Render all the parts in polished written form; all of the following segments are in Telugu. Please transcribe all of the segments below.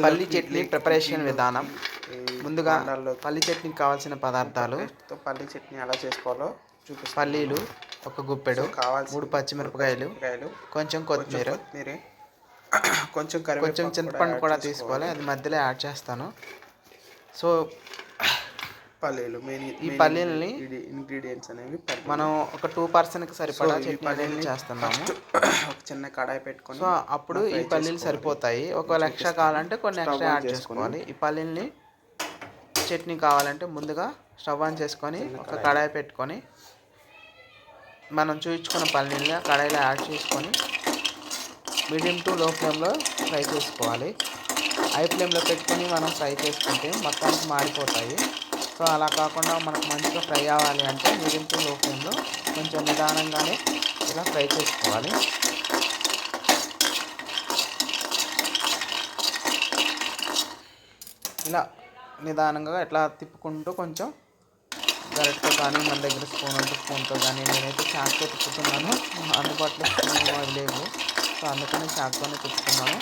పల్లి చట్నీ ప్రిపరేషన్ విధానం. ముందుగా పల్లి చట్నీకి కావాల్సిన పదార్థాలు: పల్లి చట్నీ ఎలా చేసుకోవాలో చూపిస్తాను. పల్లీలు ఒక గుప్పెడు, 3 పచ్చిమిరపకాయలు, కొంచెం కొత్తిమీర, కొంచెం చింతపండు కూడా తీసుకోవాలి, అది మధ్యలో యాడ్ చేస్తాను. సో పల్లీలు ఈ పల్లీలని ఇంగ్రీడియంట్స్ అనేవి మనం ఒక 2 పర్సన్కి సరిపడా చట్నీ చేస్తున్నాము. ఒక చిన్న కడాయి పెట్టుకొని, సో అప్పుడు ఈ పల్లీలు సరిపోతాయి. ఒకవేళ ఎక్స్ట్రా కావాలంటే కొన్ని ఎక్స్ట్రా యాడ్ చేసుకోవాలి. ఈ పల్లీలని చట్నీ కావాలంటే ముందుగా స్టవ్ ఆన్ చేసుకొని ఒక కడాయి పెట్టుకొని మనం చూయించుకున్న పల్లీలని కడాయిలో యాడ్ చేసుకొని మీడియం టు లో ఫ్లేమ్లో ఫ్రై చేసుకోవాలి. హై ఫ్లేమ్లో పెట్టుకొని మనం ఫ్రై చేసుకుంటే మొత్తానికి మాడిపోతాయి. సో అలా కాకుండా మనకు మంచిగా ఫ్రై అవ్వాలి అంటే మీడియం టు లో ఫ్లేమ్లో కొంచెం నిదానంగానే ఇలా ఫ్రై చేసుకోవాలి. ఇలా నిదానంగా ఇట్లా తిప్పుకుంటూ కొంచెం గరిటతో కానీ మన దగ్గర స్పూన్తో కానీ, నేనైతే చాకుతో తిప్పుతున్నాను, అందుబాటులో స్పూన్ అవి లేవు, సో అందుకని చాకుతోనే తిప్పుతున్నాను.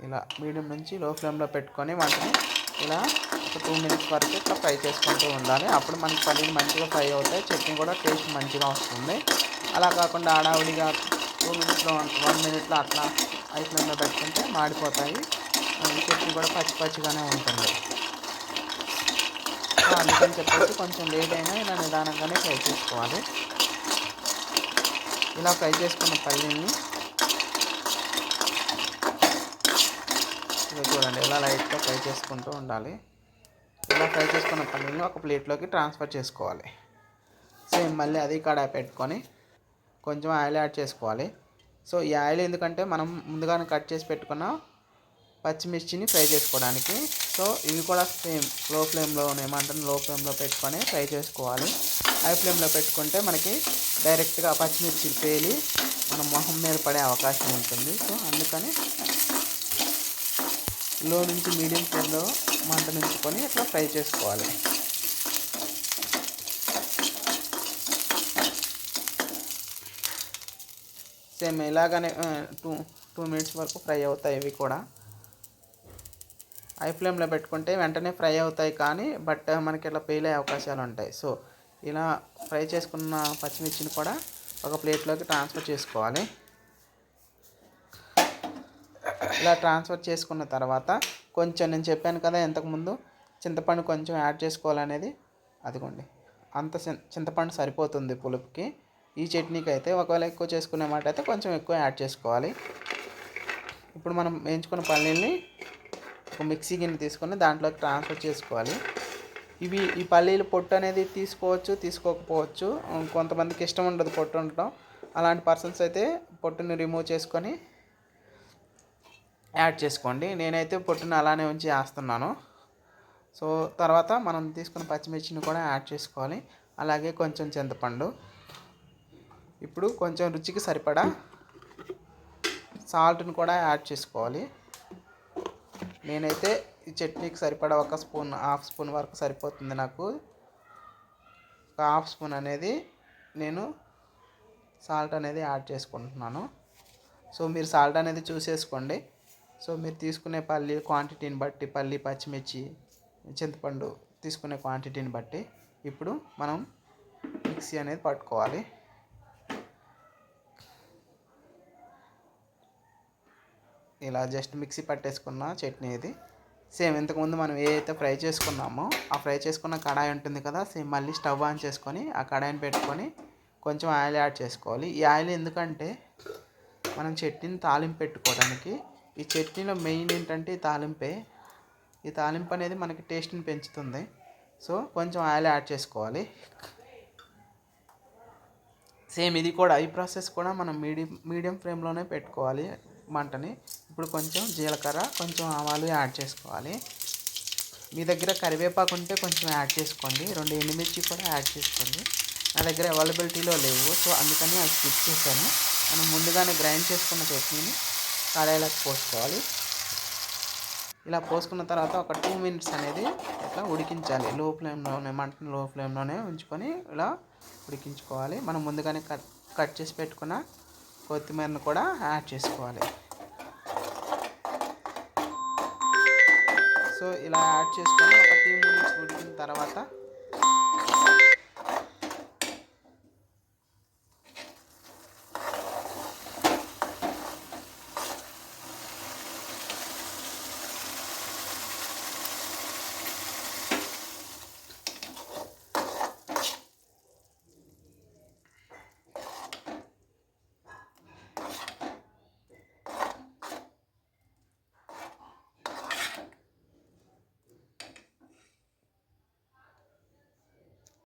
ఇలా మీడియం నుంచి లో ఫ్లేమ్లో పెట్టుకొని వాటిని ఇలా ఒక 2 మినిట్స్ వరకు ఇట్లా ఫ్రై చేసుకుంటూ ఉండాలి. అప్పుడు మనకి పల్లీలు మంచిగా ఫ్రై అవుతాయి, చట్నీ కూడా టేస్ట్ మంచిగా వస్తుంది. అలా కాకుండా హడావుడిగా 2 మినిట్స్లో 1 మినిట్లో అట్లా హై ఫ్లేమ్లో పెట్టుకుంటే మాడిపోతాయి, చట్నీ కూడా పచ్చిగానే ఉంటుంది. సో అందుకని చెప్పేసి కొంచెం లేట్ అయినా ఇలా నిదానంగానే ఫ్రై చేసుకోవాలి. ఇలా ఫ్రై చేసుకున్న పల్లీని చూడండి, ఇలా లైట్గా ఫ్రై చేసుకుంటూ ఉండాలి. ఇలా ఫ్రై చేసుకున్న పల్లీని ఒక ప్లేట్లోకి ట్రాన్స్ఫర్ చేసుకోవాలి. సేమ్ మళ్ళీ అది కడాయి పెట్టుకొని కొంచెం ఆయిల్ యాడ్ చేసుకోవాలి. సో ఈ ఆయిల్ ఎందుకంటే మనం ముందుగానే కట్ చేసి పెట్టుకున్న పచ్చిమిర్చిని ఫ్రై చేసుకోవడానికి. సో ఇవి కూడా సేమ్ లో ఫ్లేమ్లో పెట్టుకొని ఫ్రై చేసుకోవాలి. హై ఫ్లేమ్లో పెట్టుకుంటే మనకి డైరెక్ట్గా పచ్చిమిర్చి పేలి మన మొహం మీద పడే అవకాశం ఉంటుంది. సో అందుకని లో నుంచి మీడియం ఫ్లేమ్లో మంట నుంచుకొని ఇట్లా ఫ్రై చేసుకోవాలి. సేమ్ ఇలాగనే 2 మినిట్స్ వరకు ఫ్రై అవుతాయి. ఇవి కూడా హై ఫ్లేమ్లో పెట్టుకుంటే వెంటనే ఫ్రై అవుతాయి, కానీ బట్ మనకి ఇట్లా పేలే అవకాశాలు ఉంటాయి. సో ఇలా ఫ్రై చేసుకున్న పచ్చిమిర్చిని కూడా ఒక ప్లేట్లోకి ట్రాన్స్ఫర్ చేసుకోవాలి. ఇలా ట్రాన్స్ఫర్ చేసుకున్న తర్వాత కొంచెం నేను చెప్పాను కదా ఇంతకుముందు చింతపండు కొంచెం యాడ్ చేసుకోవాలనేది, అదిగోండి అంత చింతపండు సరిపోతుంది పులుపుకి ఈ చట్నీకి అయితే. ఒకవేళ ఎక్కువ చేసుకునే మాట అయితే కొంచెం ఎక్కువ యాడ్ చేసుకోవాలి. ఇప్పుడు మనం వేయించుకున్న పల్లీల్ని ఒక మిక్సీ గిన్నె తీసుకొని దాంట్లోకి ట్రాన్స్ఫర్ చేసుకోవాలి. ఈ పల్లీలు పొట్టు అనేది తీసుకోవచ్చు, తీసుకోకపోవచ్చు. కొంతమందికి ఇష్టం ఉండదు పొట్టు ఉండటం. అలాంటి పర్సన్స్ అయితే పొట్టుని రిమూవ్ చేసుకొని యాడ్ చేసుకోండి. నేనైతే పొట్టుని అలానే ఉంచి వేస్తున్నాను. సో తర్వాత మనం తీసుకున్న పచ్చిమిర్చిని కూడా యాడ్ చేసుకోవాలి, అలాగే కొంచెం చింతపండు. ఇప్పుడు కొంచెం రుచికి సరిపడా సాల్ట్ని కూడా యాడ్ చేసుకోవాలి. నేనైతే ఈ చట్నీకి సరిపడా ఒక స్పూన్, హాఫ్ స్పూన్ వరకు సరిపోతుంది నాకు. ఒక హాఫ్ స్పూన్ అనేది నేను సాల్ట్ అనేది యాడ్ చేసుకుంటున్నాను. సో మీరు సాల్ట్ అనేది చూసేసుకోండి. సో మీరు తీసుకునే పల్లి క్వాంటిటీని బట్టి, పల్లి, పచ్చిమిర్చి, చింతపండు తీసుకునే క్వాంటిటీని బట్టి ఇప్పుడు మనం మిక్సీ అనేది పట్టుకోవాలి. ఇలా జస్ట్ మిక్సీ పట్టేసుకున్న చట్నీ ఇది. సేమ్ ఇంతకుముందు మనం ఏదైతే ఫ్రై చేసుకున్నామో ఆ ఫ్రై చేసుకున్న కడాయి ఉంటుంది కదా, సేమ్ మళ్ళీ స్టవ్ ఆన్ చేసుకొని ఆ కడాయిని పెట్టుకొని కొంచెం ఆయిల్ యాడ్ చేసుకోవాలి. ఈ ఆయిల్ ఎందుకంటే మనం చట్నీని తాలింపు పెట్టుకోవడానికి. ఈ చట్నీలో మెయిన్ ఏంటంటే ఈ తాలింపే. ఈ తాలింపు అనేది మనకి టేస్ట్ని పెంచుతుంది. సో కొంచెం ఆయిల్ యాడ్ చేసుకోవాలి. సేమ్ ఇది కూడా, ఈ ప్రాసెస్ కూడా మనం మీడియం ఫ్లేమ్లోనే పెట్టుకోవాలి మంటని. ఇప్పుడు కొంచెం జీలకర్ర, కొంచెం ఆవాలు యాడ్ చేసుకోవాలి. మీ దగ్గర కరివేపాకు ఉంటే కొంచెం యాడ్ చేసుకోండి. 2 ఎండుమిర్చి కూడా యాడ్ చేసుకోండి. నా దగ్గర అవైలబిలిటీలో లేవు, సో అందుకని అది స్కిప్ చేశాను. మనం ముందుగానే గ్రైండ్ చేసుకున్న చట్నీని కడాయిలోకి పోసుకోవాలి. ఇలా పోసుకున్న తర్వాత ఒక 2 మినిట్స్ అనేది ఇట్లా ఉడికించాలి. మంటను లో ఫ్లేమ్లోనే ఉంచుకొని ఇలా ఉడికించుకోవాలి. మనం ముందుగానే కట్ చేసి పెట్టుకున్న కొత్తిమీరను కూడా యాడ్ చేసుకోవాలి. సో ఇలా యాడ్ చేసుకొని ఒక 2 మినిట్స్ ఉడికిన తర్వాత